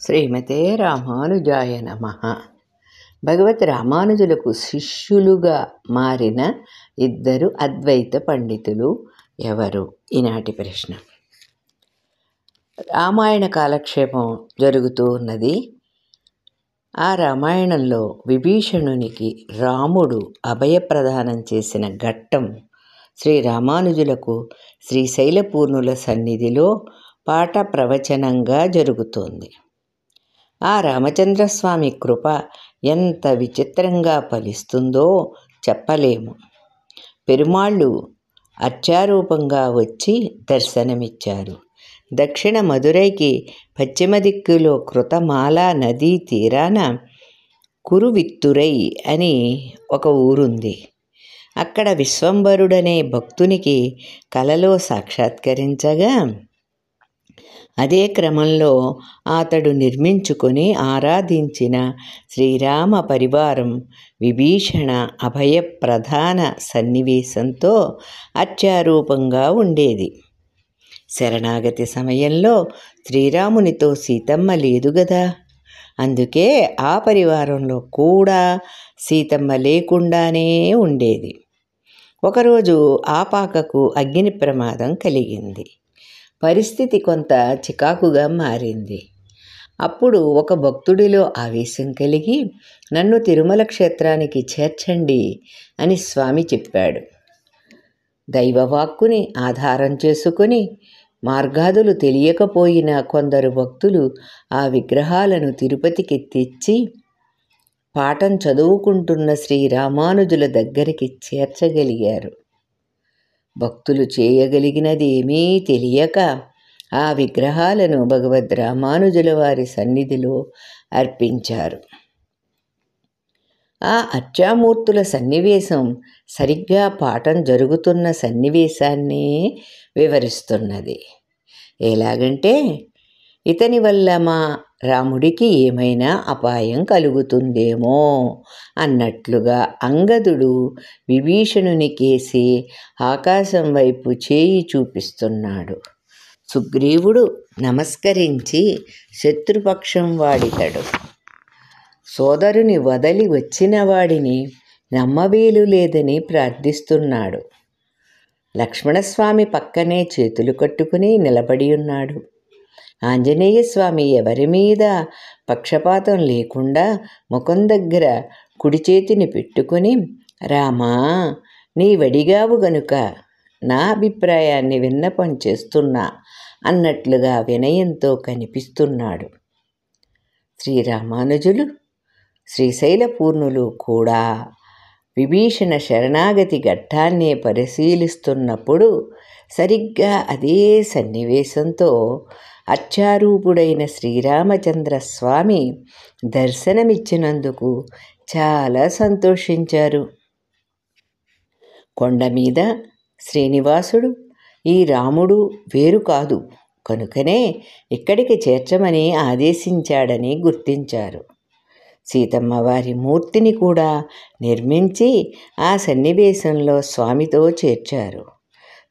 శ్రీమతే రామానుజాయ నమః. భగవత్ రామానుజులకు శిష్యులుగా మారిన ఇద్దరు అద్వైత పండితులు ఎవరు? ఈనాటి ప్రశ్న. రామాయణ కాలక్షేపం జరుగుతూ ఉన్నది. ఆ రామాయణంలో విభీషణునికి రాముడు అభయప్రదానం చేసిన ఘట్టం శ్రీ రామానుజులకు శ్రీశైలపూర్ణుల సన్నిధిలో పాఠ ప్రవచనంగా జరుగుతోంది. ఆ రామచంద్రస్వామి కృప ఎంత విచిత్రంగా ఫలిస్తుందో చెప్పలేము. పెరుమాళ్ళు అర్చారూపంగా వచ్చి దర్శనమిచ్చారు. దక్షిణ మదురైకి పశ్చిమ దిక్కులో కృతమాలా నదీ తీరాన కురువిత్తురై అని ఒక ఊరుంది. అక్కడ విశ్వంభరుడనే భక్తునికి కలలో సాక్షాత్కరించగా అదే క్రమంలో అతడు నిర్మించుకొని ఆరాధించిన శ్రీరామ పరివారం విభీషణ అభయప్రధాన సన్నివేశంతో అత్యారూపంగా ఉండేది. శరణాగతి సమయంలో శ్రీరామునితో సీతమ్మ లేదు గదా, అందుకే ఆ పరివారంలో కూడా సీతమ్మ లేకుండానే ఉండేది. ఒకరోజు ఆపాకకు అగ్ని ప్రమాదం కలిగింది. పరిస్థితి కొంత చికాకుగా మారింది. అప్పుడు ఒక భక్తుడిలో ఆవేశం కలిగి, నన్ను తిరుమల క్షేత్రానికి చేర్చండి అని స్వామి చెప్పాడు. దైవవాక్కుని ఆధారం చేసుకుని మార్గాదులు తెలియకపోయిన కొందరు భక్తులు ఆ విగ్రహాలను తిరుపతికి తెచ్చి పాఠం చదువుకుంటున్న శ్రీరామానుజుల దగ్గరికి చేర్చగలిగారు. భక్తులు చేయగలిగినది ఏమీ తెలియక ఆ విగ్రహాలను భగవద్ రామానుజుల వారి సన్నిధిలో అర్పించారు. ఆ అర్చామూర్తుల సన్నివేశం సరిగ్గా పాఠం జరుగుతున్న సన్నివేశాన్నే వివరిస్తున్నది. ఎలాగంటే, ఇతని వల్ల మా రాముడికి ఏమైనా అపాయం కలుగుతుందేమో అన్నట్లుగా అంగదుడు విభీషణుని కేసి ఆకాశం వైపు చేయి చూపిస్తున్నాడు. సుగ్రీవుడు నమస్కరించి శత్రుపక్షం వాడితడు. సోదరుని వదలి వచ్చిన వాడిని నమ్మవేలు లేదని ప్రార్థిస్తున్నాడు. లక్ష్మణస్వామి పక్కనే చేతులు కట్టుకుని నిలబడి ఉన్నాడు. ఆంజనేయ స్వామి ఎవరి మీద పక్షపాతం లేకుండా ముఖం దగ్గర కుడి చేతిని పెట్టుకుని, రామా, నీవడిగావు గనుక నా అభిప్రాయాన్ని విన్నపం చేస్తున్నా అన్నట్లుగా వినయంతో కనిపిస్తున్నాడు. శ్రీరామానుజులు శ్రీశైలపూర్ణులు కూడా విభీషణ శరణాగతి ఘట్టాన్నే పరిశీలిస్తున్నప్పుడు సరిగ్గా అదే సన్నివేశంతో అర్చారూపుడైన శ్రీరామచంద్ర స్వామి దర్శనమిచ్చినందుకు చాలా సంతోషించారు. కొండ మీద శ్రీనివాసుడు ఈ రాముడు వేరు కాదు కనుకనే ఇక్కడికి చేర్చమని ఆదేశించాడని గుర్తించారు. సీతమ్మ వారి మూర్తిని కూడా నిర్మించి ఆ సన్నివేశంలో స్వామితో చేర్చారు.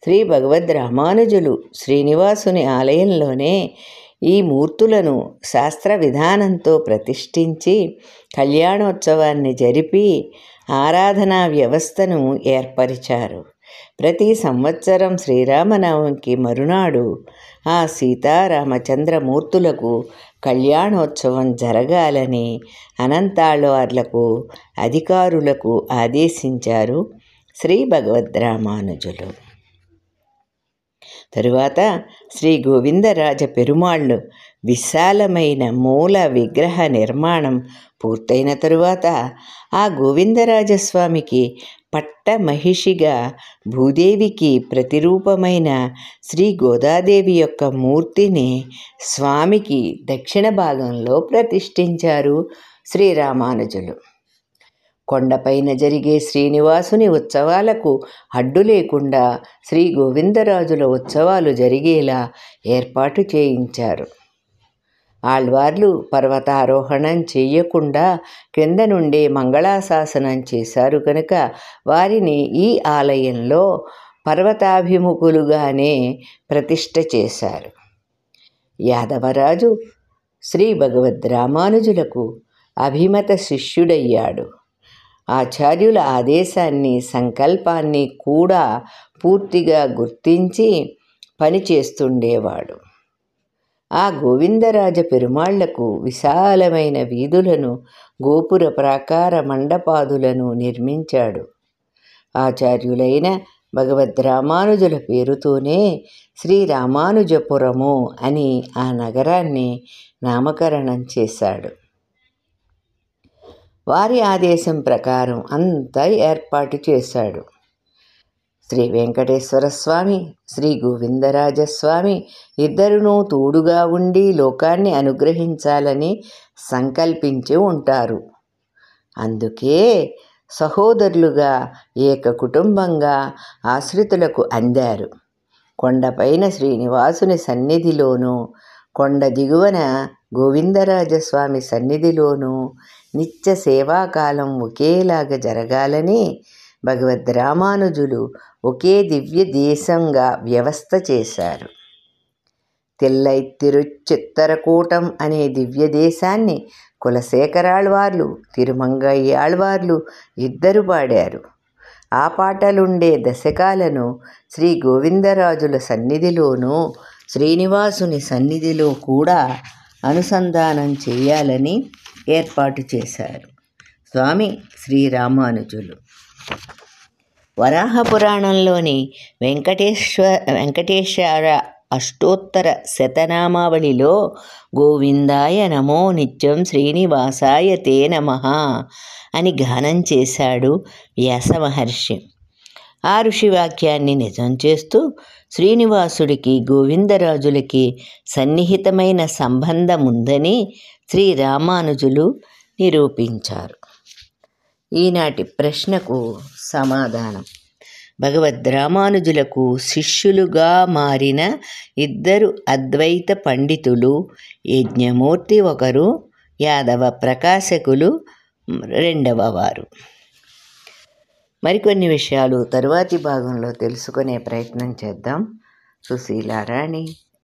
శ్రీ భగవద్ రామానుజులు శ్రీనివాసుని ఆలయంలోనే ఈ మూర్తులను శాస్త్ర విధానంతో ప్రతిష్ఠించి కళ్యాణోత్సవాన్ని జరిపి ఆరాధనా వ్యవస్థను ఏర్పరిచారు. ప్రతి సంవత్సరం శ్రీరామనవమికి మరునాడు ఆ సీతారామచంద్రమూర్తులకు కళ్యాణోత్సవం జరగాలని అనంతాళ్వార్లకు అధికారులకు ఆదేశించారు శ్రీ భగవద్ రామానుజులు. తరువాత శ్రీ గోవిందరాజ పెరుమాళ్ళు విశాలమైన మూల విగ్రహ నిర్మాణం పూర్తయిన తరువాత ఆ గోవిందరాజస్వామికి పట్టమహిషిగా భూదేవికి ప్రతిరూపమైన శ్రీ గోదాదేవి యొక్క మూర్తిని స్వామికి దక్షిణ భాగంలో ప్రతిష్ఠించారు శ్రీరామానుజులు. కొండపైన జరిగే శ్రీనివాసుని ఉత్సవాలకు అడ్డు లేకుండా శ్రీ గోవిందరాజుల ఉత్సవాలు జరిగేలా ఏర్పాటు చేయించారు. ఆళ్వార్లు పర్వతారోహణం చేయకుండా క్రింద నుండే మంగళాశాసనం చేశారు కనుక వారిని ఈ ఆలయంలో పర్వతాభిముఖులుగానే ప్రతిష్ఠ చేశారు. యాదవరాజు శ్రీ భగవద్ రామానుజులకు అభిమత శిష్యుడయ్యాడు. ఆచార్యుల ఆదేశాన్ని, సంకల్పాన్ని కూడా పూర్తిగా గుర్తించి పనిచేస్తుండేవాడు. ఆ గోవిందరాజ పెరుమాళ్లకు విశాలమైన వీధులను, గోపుర ప్రాకార మండపాదులను నిర్మించాడు. ఆచార్యులైన భగవద్ రామానుజుల పేరుతోనే శ్రీరామానుజపురము అని ఆ నగరాన్ని నామకరణం చేశాడు. వారి ఆదేశం ప్రకారం అంతా ఏర్పాటు చేశాడు. శ్రీ వెంకటేశ్వర స్వామి, శ్రీ గోవిందరాజస్వామి ఇద్దరునూ తోడుగా ఉండి లోకాన్ని అనుగ్రహించాలని సంకల్పించి ఉంటారు. అందుకే సహోదరులుగా, ఏక కుటుంబంగా ఆశ్రితులకు అందారు. కొండపైన శ్రీనివాసుని సన్నిధిలోనూ, కొండ దిగువన గోవిందరాజస్వామి సన్నిధిలోనూ నిత్య సేవాకాలం ఒకేలాగా జరగాలని భగవద్ రామానుజులు ఒకే దివ్య దేశంగా వ్యవస్థ చేశారు. తిల్లై తిరుచిత్తరకూటం అనే దివ్య దేశాన్ని కులశేఖరాళ్వార్లు, తిరుమంగయ్యాళ్వార్లు ఇద్దరు పాడారు. ఆ పాటలుండే దశకాలను శ్రీ గోవిందరాజుల సన్నిధిలోనూ, శ్రీనివాసుని సన్నిధిలో కూడా అనుసంధానం చేయాలని ఏర్పాటు చేశారు స్వామి శ్రీరామానుజులు. వరాహపురాణంలోని వెంకటేశ్వర అష్టోత్తర శతనామావళిలో గోవిందాయ నమో నిత్యం శ్రీనివాసాయ తే నమః అని గానం చేశాడు వ్యాస మహర్షి. ఆ ఋషి వాక్యాన్ని నిజం చేస్తూ శ్రీనివాసుడికి, గోవిందరాజులకి సన్నిహితమైన సంబంధం ఉందని శ్రీరామానుజులు నిరూపించారు. ఈనాటి ప్రశ్నకు సమాధానం: భగవద్ రామానుజులకు శిష్యులుగా మారిన ఇద్దరు అద్వైత పండితులు, యజ్ఞమూర్తి ఒకరు, యాదవ ప్రకాశకులు రెండవ వారు. మరికొన్ని విషయాలు తరువాతి భాగంలో తెలుసుకునే ప్రయత్నం చేద్దాం. సుశీలారాణి.